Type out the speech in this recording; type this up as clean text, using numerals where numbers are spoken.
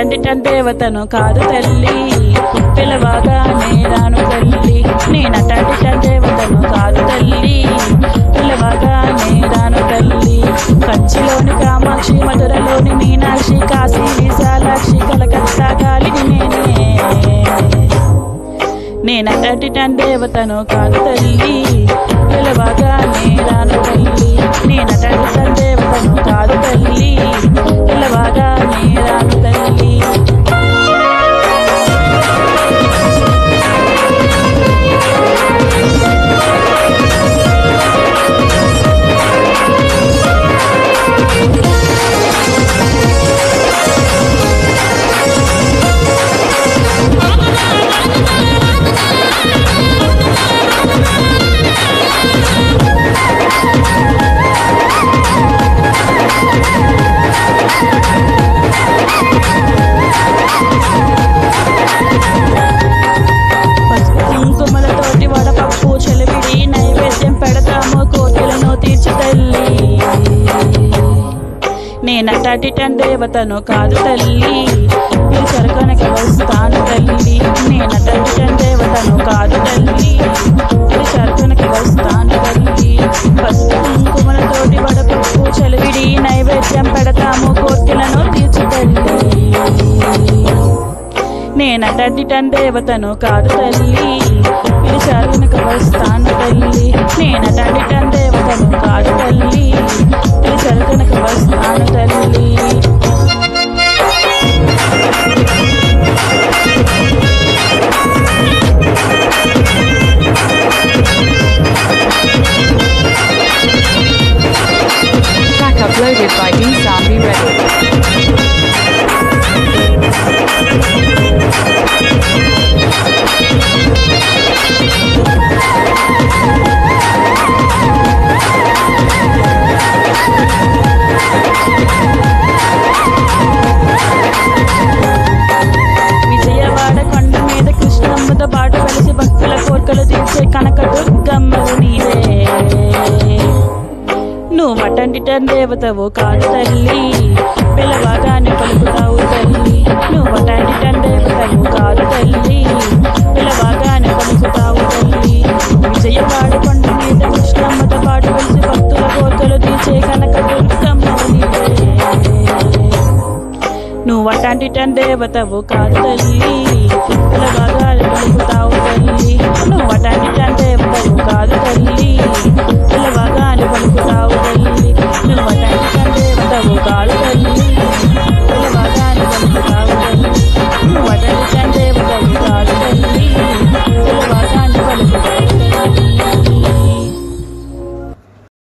అటంటి దేవతను కాదు తల్లి, పిలవగానే రాను తల్లి. నేనటంటి దేవతను కాదు తల్లి, పిలవగానే రాను తల్లి. కంచిలోని కామాక్షి, మధురలోని మీనాక్షి, కాశీ విశాలాక్షి, కలకత్తా గాలిని నేనే. నేనటంటి దేవతను కాదు తల్లి, పిలవగానే రాను తల్లి. నేనటంటి దేవతను కాదు తల్లి, పిలవగానే రాను తల్లి. కుంకుమలతోటి వడపప్పు చెలివిడి నైవేద్యం పెడతాము, కోరికలను తీర్చు తల్లి. నేనటంటి దేవతను కాదు తల్లి, పిలిచారు కనుక వస్తాను తల్లి. నేనటంటి దేవతను కాదు తల్లి, పిలిచారు కనుక వస్తాను తల్లి. పసుపు కుంకుమలతోటి వడపప్పు చెలివిడి నైవేద్యం పెడతాము, కోరికలను తీర్చు తల్లి. నేనటంటి దేవతను కాదు తల్లి, పిలిచారు కనుక వస్తాను తల్లి. నేనటంటి దేవతను కాదు తల్లి, పిలిచారు కనుక వస్తాను తల్లి. Track uploaded by D-Sound. Be ready. Vijayawada కొండ మీద కృష్ణమ్మతో పాటు కలిసి భక్తుల కోరికలు తీర్చే కనకదుర్గమ్మవు నీవే. నువ్వటంటి దేవతవు కాదు తల్లి, పిలవగానే పలుకుతావు తల్లి. నువ్వటంటి దేవతవు కాదు తల్లి, పిలవగానే పలుకుతావు తల్లి. విజయవాడ కొండ మీద కృష్ణమ్మతో పాటు కలిసి భక్తుల కోరికలు తీర్చే కనకదుర్గమ్మవు నీవే. నువ్వటంటి దేవతవు కాదు తల్లి, పిలవగానే పలుకుతావు తల్లి. నువ్వటంటి దేవతవు కాదు తల్లి,